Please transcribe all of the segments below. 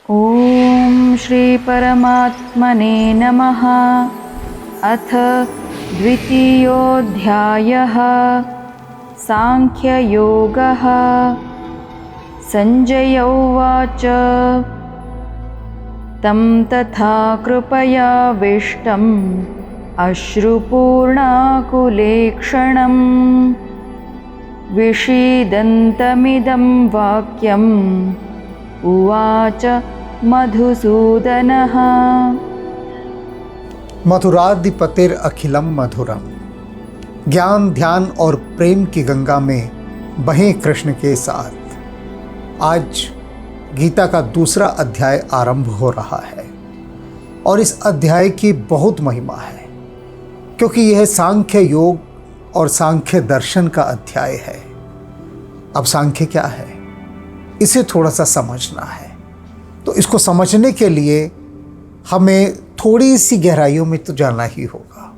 ॐ श्री परमात्मने नमः। अथ द्वितीयोऽध्यायः सांख्ययोगः। संजय उवाच तं तथा कृपयाविष्टम् अश्रुपूर्णाकुलेक्षणम् विषीदन्तमिदं वाक्यम् उवाच मधुसूदनः। मधुराधिपतिर अखिलम मधुरम। ज्ञान, ध्यान और प्रेम की गंगा में बहें कृष्ण के साथ। आज गीता का दूसरा अध्याय आरंभ हो रहा है और इस अध्याय की बहुत महिमा है, क्योंकि यह सांख्य योग और सांख्य दर्शन का अध्याय है। अब सांख्य क्या है, इसे थोड़ा सा समझना है। तो इसको समझने के लिए हमें थोड़ी सी गहराइयों में तो जाना ही होगा,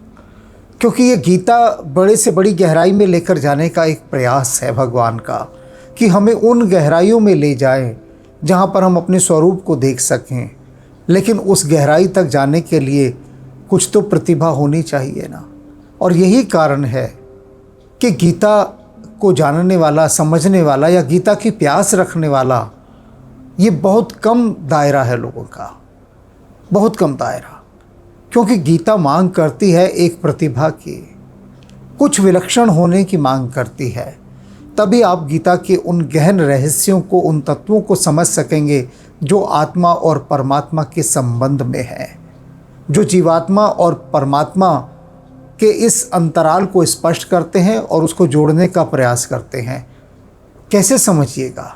क्योंकि ये गीता बड़े से बड़ी गहराई में लेकर जाने का एक प्रयास है भगवान का, कि हमें उन गहराइयों में ले जाए जहाँ पर हम अपने स्वरूप को देख सकें। लेकिन उस गहराई तक जाने के लिए कुछ तो प्रतिभा होनी चाहिए ना। और यही कारण है कि गीता को जानने वाला, समझने वाला या गीता की प्यास रखने वाला, ये बहुत कम दायरा है लोगों का, बहुत कम दायरा। क्योंकि गीता मांग करती है एक प्रतिभा की, कुछ विलक्षण होने की मांग करती है। तभी आप गीता के उन गहन रहस्यों को, उन तत्वों को समझ सकेंगे जो आत्मा और परमात्मा के संबंध में है, जो जीवात्मा और परमात्मा के इस अंतराल को स्पष्ट करते हैं और उसको जोड़ने का प्रयास करते हैं। कैसे समझिएगा,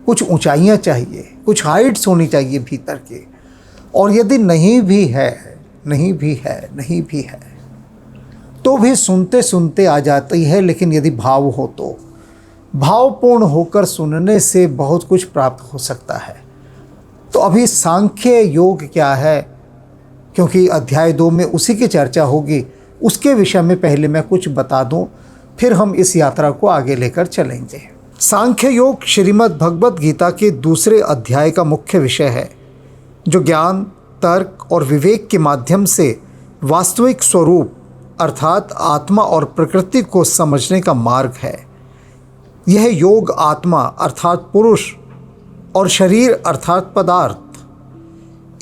कुछ ऊंचाइयां चाहिए, कुछ हाइट्स होनी चाहिए भीतर के। और यदि नहीं भी है तो भी सुनते सुनते आ जाती है। लेकिन यदि भाव हो तो भावपूर्ण होकर सुनने से बहुत कुछ प्राप्त हो सकता है। तो अभी सांख्य योग क्या है, क्योंकि अध्याय 2 में उसी की चर्चा होगी, उसके विषय में पहले मैं कुछ बता दूं, फिर हम इस यात्रा को आगे लेकर चलेंगे। सांख्य योग श्रीमद् भगवत गीता के दूसरे अध्याय का मुख्य विषय है, जो ज्ञान, तर्क और विवेक के माध्यम से वास्तविक स्वरूप अर्थात आत्मा और प्रकृति को समझने का मार्ग है। यह योग आत्मा अर्थात पुरुष और शरीर अर्थात पदार्थ,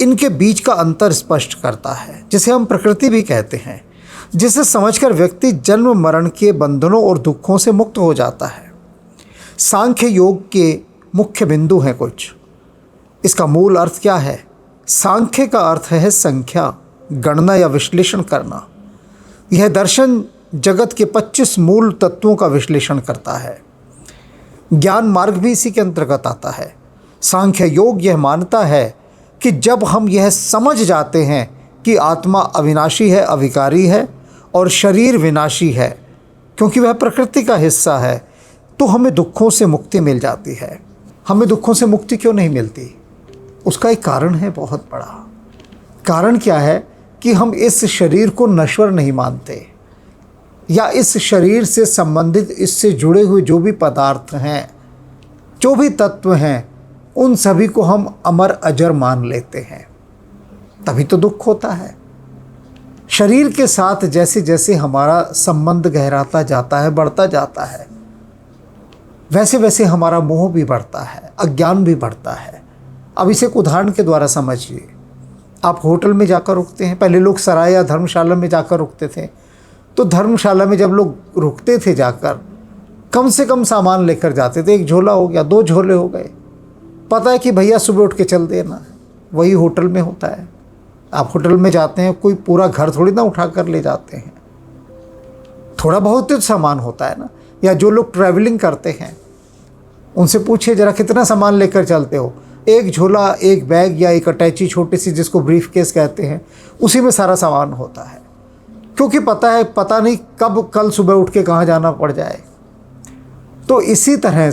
इनके बीच का अंतर स्पष्ट करता है, जिसे हम प्रकृति भी कहते हैं, जिसे समझकर व्यक्ति जन्म मरण के बंधनों और दुखों से मुक्त हो जाता है। सांख्य योग के मुख्य बिंदु हैं कुछ। इसका मूल अर्थ क्या है? सांख्य का अर्थ है संख्या, गणना या विश्लेषण करना। यह दर्शन जगत के 25 मूल तत्वों का विश्लेषण करता है। ज्ञान मार्ग भी इसी के अंतर्गत आता है। सांख्य योग यह मानता है कि जब हम यह समझ जाते हैं कि आत्मा अविनाशी है, अविकारी है और शरीर विनाशी है, क्योंकि वह प्रकृति का हिस्सा है, तो हमें दुखों से मुक्ति मिल जाती है। हमें दुखों से मुक्ति क्यों नहीं मिलती? उसका एक कारण है, बहुत बड़ा कारण। क्या है कि हम इस शरीर को नश्वर नहीं मानते, या इस शरीर से संबंधित, इससे जुड़े हुए जो भी पदार्थ हैं, जो भी तत्व हैं, उन सभी को हम अमर अजर मान लेते हैं। तभी तो दुख होता है। शरीर के साथ जैसे जैसे हमारा संबंध गहराता जाता है, बढ़ता जाता है, वैसे वैसे हमारा मोह भी बढ़ता है, अज्ञान भी बढ़ता है। अब इसे एक उदाहरण के द्वारा समझिए। आप होटल में जाकर रुकते हैं। पहले लोग सराय या धर्मशाला में जाकर रुकते थे, तो धर्मशाला में जब लोग रुकते थे जाकर, कम से कम सामान लेकर जाते थे। 1 झोला हो गया, 2 झोले हो गए। पता है कि भैया सुबह उठ के चल देना। वही होटल में होता है। आप होटल में जाते हैं, कोई पूरा घर थोड़ी ना उठा कर ले जाते हैं, थोड़ा बहुत तो सामान होता है ना। या जो लोग ट्रैवलिंग करते हैं, उनसे पूछिए जरा कितना सामान लेकर चलते हो। 1 झोला, 1 बैग या 1 अटैची छोटी सी, जिसको ब्रीफ केस कहते हैं, उसी में सारा सामान होता है। क्योंकि पता नहीं कब कल सुबह उठ के कहाँ जाना पड़ जाए। तो इसी तरह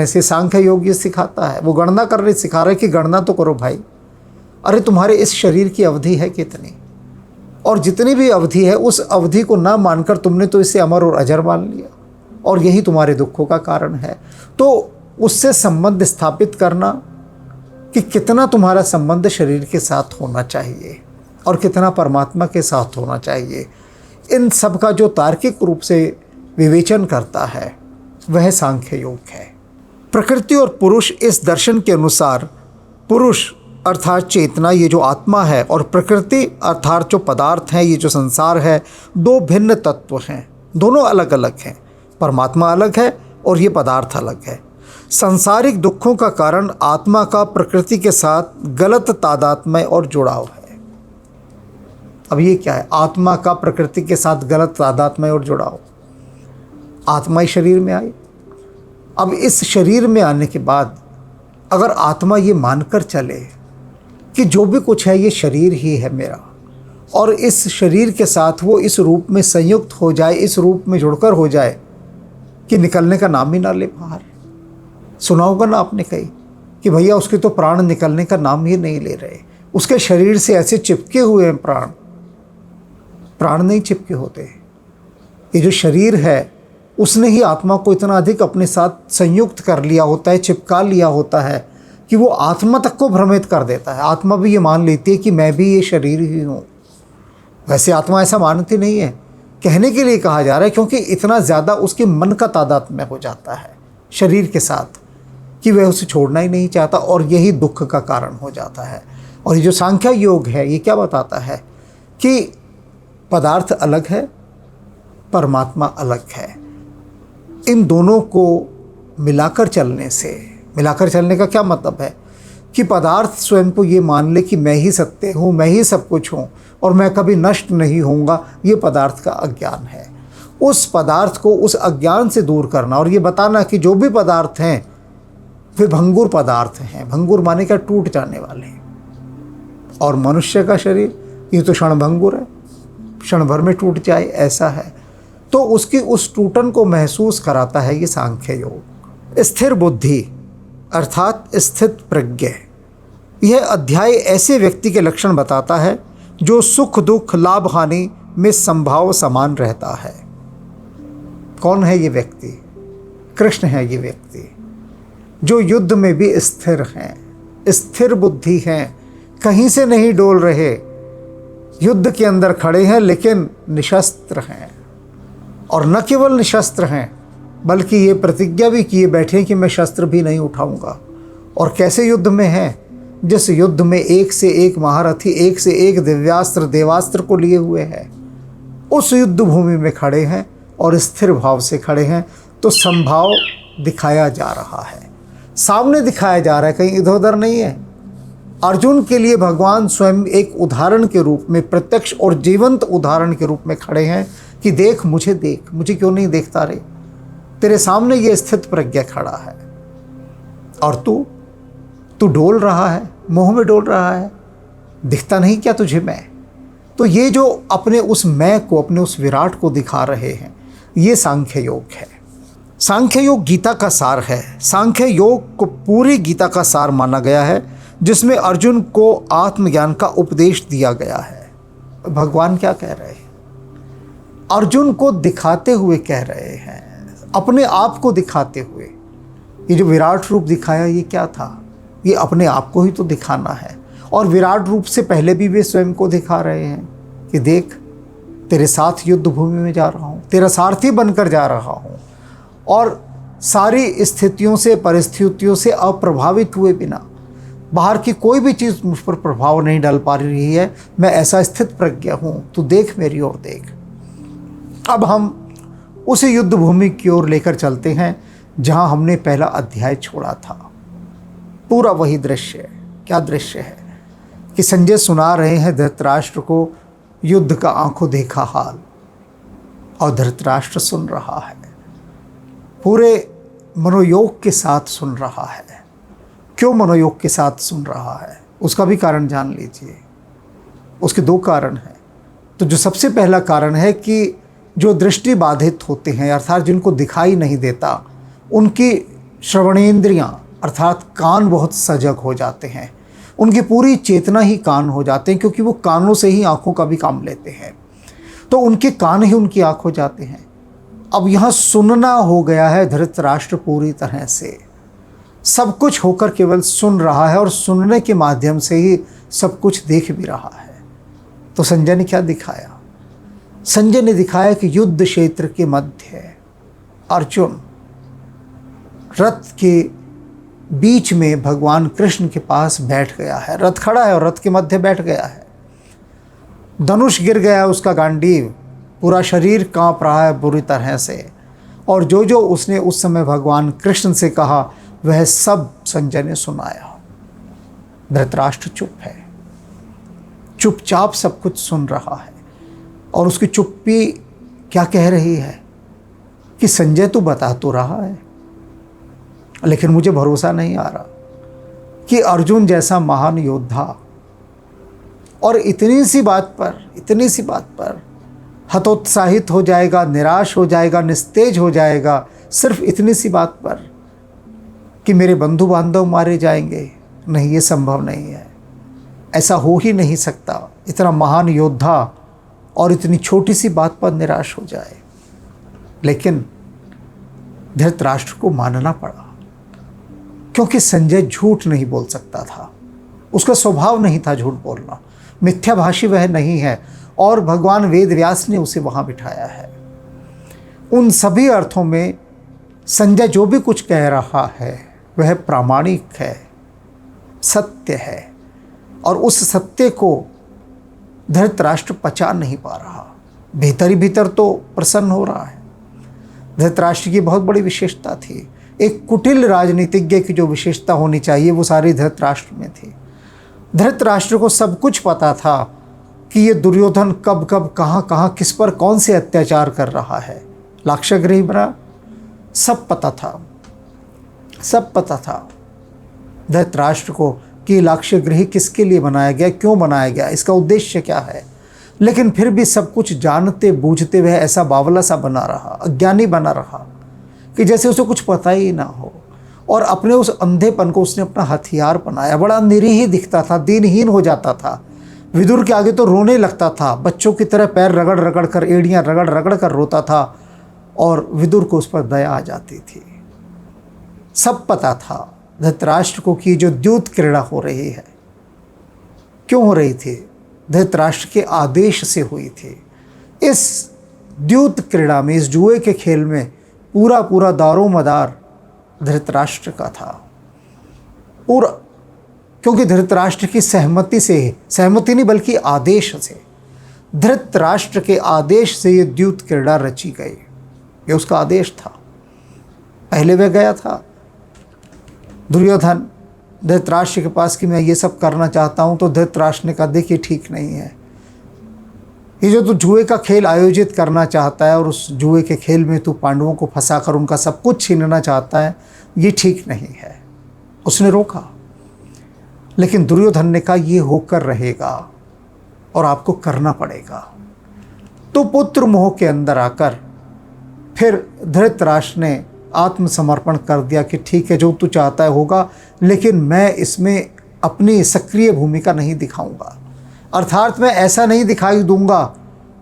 से सांख्य योग ये सिखाता है। वो गणना करने सिखा रहे कि गणना तो करो भाई। अरे तुम्हारे इस शरीर की अवधि है कितनी, और जितनी भी अवधि है उस अवधि को ना मानकर तुमने तो इसे अमर और अजर मान लिया, और यही तुम्हारे दुखों का कारण है। तो उससे संबंध स्थापित करना कि कितना तुम्हारा संबंध शरीर के साथ होना चाहिए और कितना परमात्मा के साथ होना चाहिए। इन सब का जो तार्किक रूप से विवेचन करता है वह सांख्य योग है। प्रकृति और पुरुष, इस दर्शन के अनुसार पुरुष अर्थात चेतना, ये जो आत्मा है, और प्रकृति अर्थात जो पदार्थ हैं, ये जो संसार है, दो भिन्न तत्व हैं, दोनों अलग अलग हैं। परमात्मा अलग है और ये पदार्थ अलग है। सांसारिक दुखों का कारण आत्मा का प्रकृति के साथ गलत तादात्म्य और जुड़ाव है। अब ये क्या है? आत्मा का प्रकृति के साथ गलत तादात्म्य और जुड़ाव। आत्मा इस शरीर में आई। अब इस शरीर में आने के बाद अगर आत्मा ये मानकर चले कि जो भी कुछ है ये शरीर ही है मेरा, और इस शरीर के साथ वो इस रूप में संयुक्त हो जाए, इस रूप में जुड़कर हो जाए कि निकलने का नाम ही ना ले बाहर। सुना होगा ना आपने कहीं कि भैया उसके तो प्राण निकलने का नाम ही नहीं ले रहे, उसके शरीर से ऐसे चिपके हुए हैं प्राण। प्राण नहीं चिपके होते, ये जो शरीर है उसने ही आत्मा को इतना अधिक अपने साथ संयुक्त कर लिया होता है, चिपका लिया होता है कि वो आत्मा तक को भ्रमित कर देता है। आत्मा भी ये मान लेती है कि मैं भी ये शरीर ही हूँ। वैसे आत्मा ऐसा मानती नहीं है, कहने के लिए कहा जा रहा है, क्योंकि इतना ज़्यादा उसके मन का तादात्म्य हो जाता है शरीर के साथ कि वह उसे छोड़ना ही नहीं चाहता, और यही दुख का कारण हो जाता है। और ये जो सांख्य योग है ये क्या बताता है कि पदार्थ अलग है, परमात्मा अलग है। इन दोनों को मिलाकर चलने से, मिलाकर चलने का क्या मतलब है कि पदार्थ स्वयं को ये मान ले कि मैं ही सत्य हूँ, मैं ही सब कुछ हूँ और मैं कभी नष्ट नहीं होऊंगा, ये पदार्थ का अज्ञान है। उस पदार्थ को, उस अज्ञान से दूर करना और ये बताना कि जो भी पदार्थ हैं वे भंगुर पदार्थ हैं। भंगुर माने क्या? टूट जाने वाले हैं। और मनुष्य का शरीर ये तो क्षणभंगुर है, क्षण भर में टूट जाए ऐसा है। तो उसकी उस टूटन को महसूस कराता है ये सांख्य योग। स्थिर बुद्धि अर्थात स्थित प्रज्ञ, यह अध्याय ऐसे व्यक्ति के लक्षण बताता है जो सुख दुख लाभ हानि में संभाव समान रहता है। कौन है ये व्यक्ति? कृष्ण है ये व्यक्ति, जो युद्ध में भी स्थिर हैं, स्थिर बुद्धि हैं, कहीं से नहीं डोल रहे, युद्ध के अंदर खड़े हैं लेकिन निशस्त्र हैं। और न केवल निशस्त्र हैं बल्कि ये प्रतिज्ञा भी किए बैठे कि मैं शस्त्र भी नहीं उठाऊंगा। और कैसे युद्ध में हैं? जिस युद्ध में एक से एक महारथी, एक से एक दिव्यास्त्र देवास्त्र को लिए हुए हैं, उस युद्ध भूमि में खड़े हैं और स्थिर भाव से खड़े हैं। तो संभाव दिखाया जा रहा है, सामने दिखाया जा रहा है, कहीं इधर उधर नहीं है। अर्जुन के लिए भगवान स्वयं एक उदाहरण के रूप में, प्रत्यक्ष और जीवंत उदाहरण के रूप में खड़े हैं कि देख मुझे, देख मुझे, क्यों नहीं देखता रे? तेरे सामने ये स्थित प्रज्ञा खड़ा है और तू डोल रहा है, मोह में डोल रहा है, दिखता नहीं क्या तुझे मैं? तो ये जो अपने उस मैं को, अपने उस विराट को दिखा रहे हैं, ये सांख्य योग है। सांख्य योग गीता का सार है। सांख्य योग को पूरी गीता का सार माना गया है, जिसमें अर्जुन को आत्मज्ञान का उपदेश दिया गया है। भगवान क्या कह रहे हैं? अर्जुन को दिखाते हुए कह रहे हैं, अपने आप को दिखाते हुए। ये जो विराट रूप दिखाया ये क्या था? ये अपने आप को ही तो दिखाना है। और विराट रूप से पहले भी वे स्वयं को दिखा रहे हैं कि देख तेरे साथ युद्ध भूमि में जा रहा हूँ, तेरा सारथी बनकर जा रहा हूँ, और सारी स्थितियों से, परिस्थितियों से अप्रभावित हुए बिना, बाहर की कोई भी चीज़ मुझ पर प्रभाव नहीं डाल पा रही है, मैं ऐसा स्थित प्रज्ञा हूँ, तू देख मेरी ओर देख। अब हम उसी युद्ध भूमि की ओर लेकर चलते हैं जहाँ हमने पहला अध्याय छोड़ा था। पूरा वही दृश्य है। क्या दृश्य है कि संजय सुना रहे हैं धृतराष्ट्र को युद्ध का आंखों देखा हाल, और धृतराष्ट्र सुन रहा है, पूरे मनोयोग के साथ सुन रहा है। क्यों मनोयोग के साथ सुन रहा है? उसका भी कारण जान लीजिए। उसके दो कारण हैं। तो जो सबसे पहला कारण है कि जो दृष्टि बाधित होते हैं, अर्थात जिनको दिखाई नहीं देता, उनकी श्रवणेंद्रियां अर्थात कान बहुत सजग हो जाते हैं। उनकी पूरी चेतना ही कान हो जाते हैं, क्योंकि वो कानों से ही आँखों का भी काम लेते हैं। तो उनके कान ही उनकी आँख हो जाते हैं। अब यहाँ सुनना हो गया है धृतराष्ट्र पूरी तरह से। सब कुछ होकर केवल सुन रहा है और सुनने के माध्यम से ही सब कुछ देख भी रहा है। तो संजय ने क्या दिखाया? संजय ने दिखाया कि युद्ध क्षेत्र के मध्य अर्जुन रथ के बीच में भगवान कृष्ण के पास बैठ गया है। रथ खड़ा है और रथ के मध्य बैठ गया है। धनुष गिर गया उसका गांडीव, पूरा शरीर कांप रहा है बुरी तरह से, और जो जो उसने उस समय भगवान कृष्ण से कहा वह सब संजय ने सुनाया। धृतराष्ट्र चुप है, चुपचाप सब कुछ सुन रहा है, और उसकी चुप्पी क्या कह रही है कि संजय तू बता तो रहा है, लेकिन मुझे भरोसा नहीं आ रहा कि अर्जुन जैसा महान योद्धा और इतनी सी बात पर हतोत्साहित हो जाएगा, निराश हो जाएगा, निस्तेज हो जाएगा, सिर्फ इतनी सी बात पर कि मेरे बंधु बांधव मारे जाएंगे। नहीं, ये संभव नहीं है, ऐसा हो ही नहीं सकता। इतना महान योद्धा और इतनी छोटी सी बात पर निराश हो जाए। लेकिन धृतराष्ट्र को मानना पड़ा, क्योंकि संजय झूठ नहीं बोल सकता था। उसका स्वभाव नहीं था झूठ बोलना, मिथ्याभाषी वह नहीं है, और भगवान वेद व्यास ने उसे वहाँ बिठाया है। उन सभी अर्थों में संजय जो भी कुछ कह रहा है वह प्रामाणिक है, सत्य है, और उस सत्य को धृतराष्ट्र पचा नहीं पा रहा। भीतर ही भीतर तो प्रसन्न हो रहा है। धृतराष्ट्र की बहुत बड़ी विशेषता थी। एक कुटिल राजनीतिज्ञ की जो विशेषता होनी चाहिए वो सारी धृतराष्ट्र में थी। धृतराष्ट्र को सब कुछ पता था कि ये दुर्योधन कब कब कहाँ कहाँ किस पर कौन से अत्याचार कर रहा है। लाक्षागृह बना, सब पता था धृतराष्ट्र को कि लाक्षागृह किसके लिए बनाया गया, क्यों बनाया गया, इसका उद्देश्य क्या है। लेकिन फिर भी सब कुछ जानते बूझते हुए ऐसा बावला सा बना रहा, अज्ञानी बना रहा कि जैसे उसे कुछ पता ही ना हो, और अपने उस अंधेपन को उसने अपना हथियार बनाया। बड़ा निरीह दिखता था, दीनहीन हो जाता था। विदुर के आगे तो रोने लगता था, बच्चों की तरह पैर रगड़ रगड़ कर, एड़ियाँ रगड़ रगड़ कर रोता था, और विदुर को उस पर दया आ जाती थी। सब पता था धृतराष्ट्र को कि जो द्यूत क्रीड़ा हो रही है, क्यों हो रही थी? धृतराष्ट्र के आदेश से हुई थी। इस द्यूत क्रीड़ा में, इस जुए के खेल में पूरा दारोमदार धृतराष्ट्र का था पूरा, क्योंकि धृतराष्ट्र की सहमति नहीं बल्कि आदेश से, धृतराष्ट्र के आदेश से ये द्यूत क्रीड़ा रची गई। ये उसका आदेश था। पहले वह गया था दुर्योधन धृतराष्ट्र के पास कि मैं ये सब करना चाहता हूँ, तो धृतराष्ट्र ने कहा देखिए ठीक नहीं है, ये जो तू जुए का खेल आयोजित करना चाहता है और उस जुए के खेल में तू पांडवों को फंसाकर उनका सब कुछ छीनना चाहता है, ये ठीक नहीं है। उसने रोका, लेकिन दुर्योधन ने कहा ये होकर रहेगा और आपको करना पड़ेगा। तो पुत्र मोह के अंदर आकर फिर धृतराष्ट्र ने आत्मसमर्पण कर दिया कि ठीक है जो तू चाहता है होगा, लेकिन मैं इसमें अपनी सक्रिय भूमिका नहीं दिखाऊंगा। अर्थात मैं ऐसा नहीं दिखाई दूंगा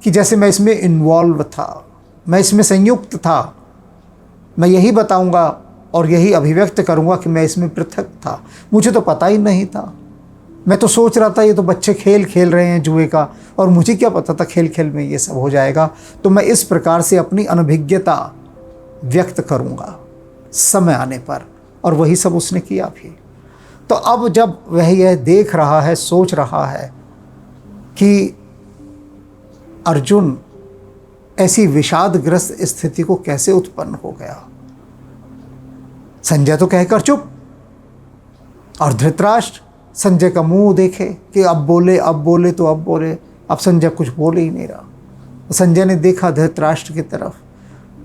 कि जैसे मैं इसमें इन्वॉल्व था, मैं इसमें संयुक्त था। मैं यही बताऊंगा और यही अभिव्यक्त करूंगा कि मैं इसमें पृथक था, मुझे तो पता ही नहीं था। मैं तो सोच रहा था ये तो बच्चे खेल खेल रहे हैं जुए का, और मुझे क्या पता था खेल खेल में ये सब हो जाएगा। तो मैं इस प्रकार से अपनी अनभिज्ञता व्यक्त करूंगा समय आने पर, और वही सब उसने किया भी। तो अब जब वह यह देख रहा है, सोच रहा है कि अर्जुन ऐसी विषादग्रस्त स्थिति को कैसे उत्पन्न हो गया। संजय तो कहकर चुप, और धृतराष्ट्र संजय का मुंह देखे कि अब बोले तो अब बोले। अब संजय कुछ बोल ही नहीं रहा। संजय ने देखा धृतराष्ट्र की तरफ।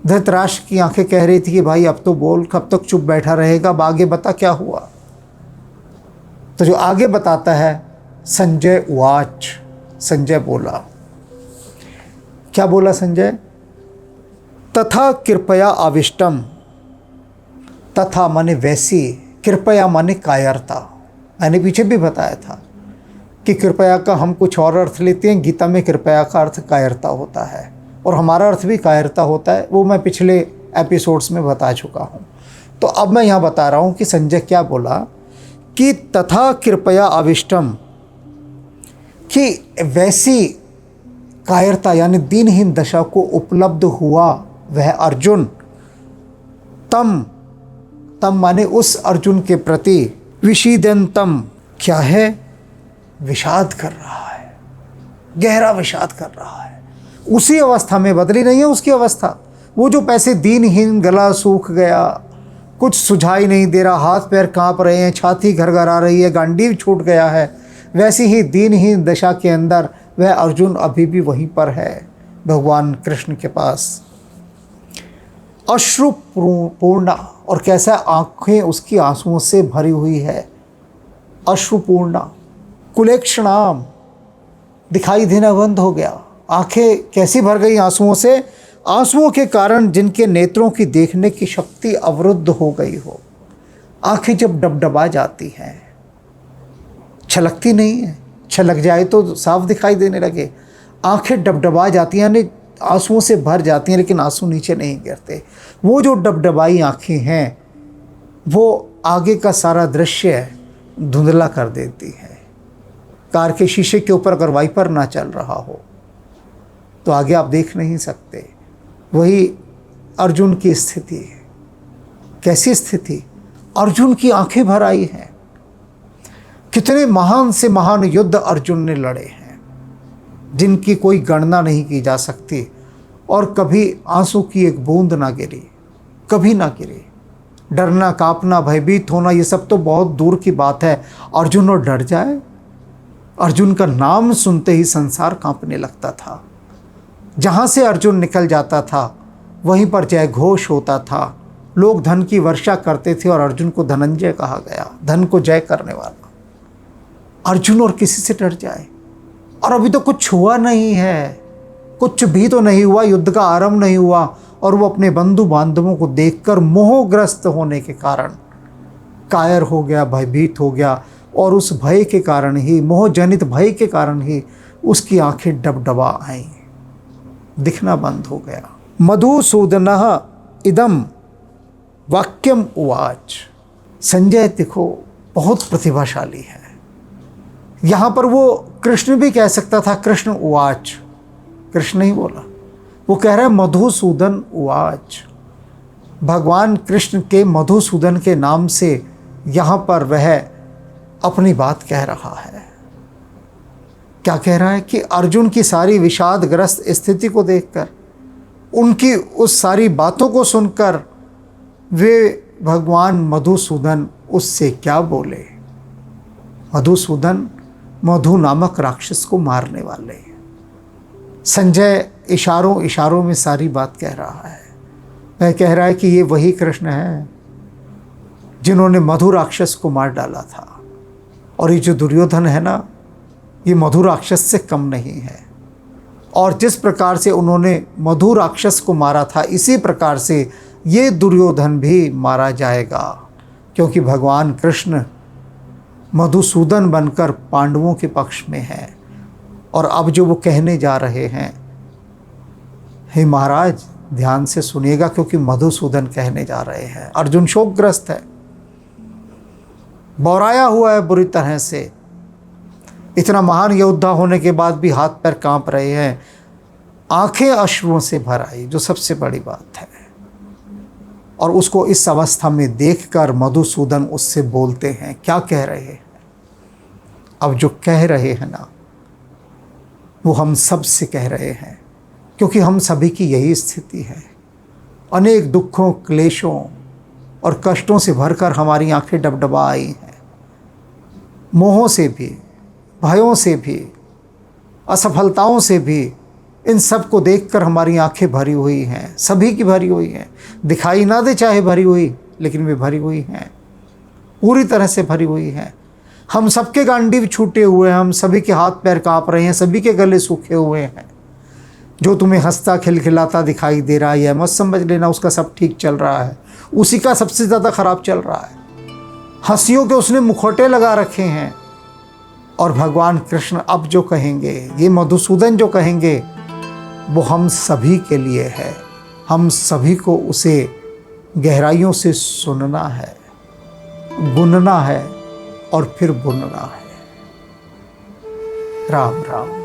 धृतराष्ट्र की आंखें कह रही थी कि भाई अब तो बोल, कब तक चुप बैठा रहेगा, अब आगे बता क्या हुआ। तो जो आगे बताता है संजय उवाच, संजय बोला। क्या बोला संजय? तथा कृपया आविष्टम, तथा माने वैसी, कृपया माने कायरता। मैंने पीछे भी बताया था कि कृपया का हम कुछ और अर्थ लेते हैं, गीता में कृपया का अर्थ कायरता होता है, और हमारा अर्थ भी कायरता होता है। वो मैं पिछले एपिसोड्स में बता चुका हूँ। तो अब मैं यहाँ बता रहा हूँ कि संजय क्या बोला कि तथा कृपया आविष्टम, कि वैसी कायरता यानी दीनहीन दशा को उपलब्ध हुआ वह अर्जुन, तम माने उस अर्जुन के प्रति विषीदंतम, क्या है, विषाद कर रहा है, गहरा विषाद कर रहा है। उसी अवस्था में बदली नहीं है उसकी अवस्था। वो जो पैसे दीनहीन, गला सूख गया, कुछ सुझाई नहीं दे रहा, हाथ पैर कांप रहे हैं, छाती घरघरा रही है, गांडीव छूट गया है, वैसी ही दीनहीन दशा के अंदर वह अर्जुन अभी भी वहीं पर है भगवान कृष्ण के पास। अश्रुपूर्णा, और कैसा आंखें उसकी आंसुओं से भरी हुई है, अश्रुपूर्णा, कुलेक्षणाम, दिखाई देना बंद हो गया, आंखें कैसी भर गई आंसुओं से, आंसुओं के कारण जिनके नेत्रों की देखने की शक्ति अवरुद्ध हो गई हो। आंखें जब डबडबा जाती हैं, छलकती नहीं है, छलक जाए तो साफ दिखाई देने लगे, आंखें डबडबा जाती हैं यानी आंसुओं से भर जाती हैं, लेकिन आंसू नीचे नहीं गिरते। वो जो डबडबाई आंखें हैं वो आगे का सारा दृश्य धुंधला कर देती है। कार के शीशे के ऊपर अगर वाइपर ना चल रहा हो तो आगे आप देख नहीं सकते। वही अर्जुन की स्थिति है। कैसी स्थिति? अर्जुन की आंखें भर आई हैं। कितने महान से महान युद्ध अर्जुन ने लड़े हैं जिनकी कोई गणना नहीं की जा सकती, और कभी आंसू की एक बूंद ना गिरी, कभी ना गिरी। डरना, कांपना, भयभीत होना, ये सब तो बहुत दूर की बात है। अर्जुन और डर जाए? अर्जुन का नाम सुनते ही संसार कांपने लगता था। जहाँ से अर्जुन निकल जाता था वहीं पर जय घोष होता था। लोग धन की वर्षा करते थे और अर्जुन को धनंजय कहा गया, धन को जय करने वाला। अर्जुन और किसी से डर जाए? और अभी तो कुछ हुआ नहीं है, कुछ भी तो नहीं हुआ, युद्ध का आरंभ नहीं हुआ, और वो अपने बंधु बांधवों को देखकर मोहग्रस्त होने के कारण कायर हो गया, भयभीत हो गया, और उस भय के कारण ही, मोहजनित भय के कारण ही उसकी आंखें डबडबा आईं, दिखना बंद हो गया। मधुसूदनः इदम वाक्यम उवाच। संजय देखो बहुत प्रतिभाशाली है। यहाँ पर वो कृष्ण भी कह सकता था कृष्ण उवाच, कृष्ण नहीं बोला, वो कह रहा है मधुसूदन उवाच। भगवान कृष्ण के मधुसूदन के नाम से यहाँ पर वह अपनी बात कह रहा है। क्या कह रहा है कि अर्जुन की सारी विषादग्रस्त स्थिति को देखकर, उनकी उस सारी बातों को सुनकर वे भगवान मधुसूदन उससे क्या बोले। मधुसूदन मधु नामक राक्षस को मारने वाले। संजय इशारों इशारों में सारी बात कह रहा है। वह कह रहा है कि ये वही कृष्ण है जिन्होंने मधु राक्षस को मार डाला था, और ये जो दुर्योधन है ना, ये मधु राक्षस से कम नहीं है। और जिस प्रकार से उन्होंने मधु राक्षस को मारा था, इसी प्रकार से ये दुर्योधन भी मारा जाएगा, क्योंकि भगवान कृष्ण मधुसूदन बनकर पांडवों के पक्ष में है। और अब जो वो कहने जा रहे हैं, हे महाराज ध्यान से सुनिएगा, क्योंकि मधुसूदन कहने जा रहे हैं। अर्जुन शोकग्रस्त है, बौराया हुआ है बुरी तरह से। इतना महान योद्धा होने के बाद भी हाथ पैर कांप रहे हैं, आंखें अश्रुओं से भर आई, जो सबसे बड़ी बात है। और उसको इस अवस्था में देखकर मधुसूदन उससे बोलते हैं। क्या कह रहे हैं? अब जो कह रहे हैं ना, वो हम सब से कह रहे हैं, क्योंकि हम सभी की यही स्थिति है। अनेक दुखों, क्लेशों और कष्टों से भरकर हमारी आंखें डबडबा आई हैं। मोहों से भी, भयों से भी, असफलताओं से भी, इन सब को देखकर हमारी आंखें भरी हुई हैं। सभी की भरी हुई हैं। दिखाई ना दे चाहे भरी हुई, लेकिन वे भरी हुई हैं, पूरी तरह से भरी हुई हैं। हम सबके गांडीव छूटे हुए हैं, हम सभी के हाथ पैर काँप रहे हैं, सभी के गले सूखे हुए हैं। जो तुम्हें हंसता खिलखिलाता दिखाई दे रहा है, मत समझ लेना उसका सब ठीक चल रहा है, उसी का सबसे ज़्यादा ख़राब चल रहा है। हंसियों के उसने मुखौटे लगा रखे हैं। और भगवान कृष्ण अब जो कहेंगे, ये मधुसूदन जो कहेंगे, वो हम सभी के लिए है। हम सभी को उसे गहराइयों से सुनना है, गुनना है और फिर बुनना है। राम राम।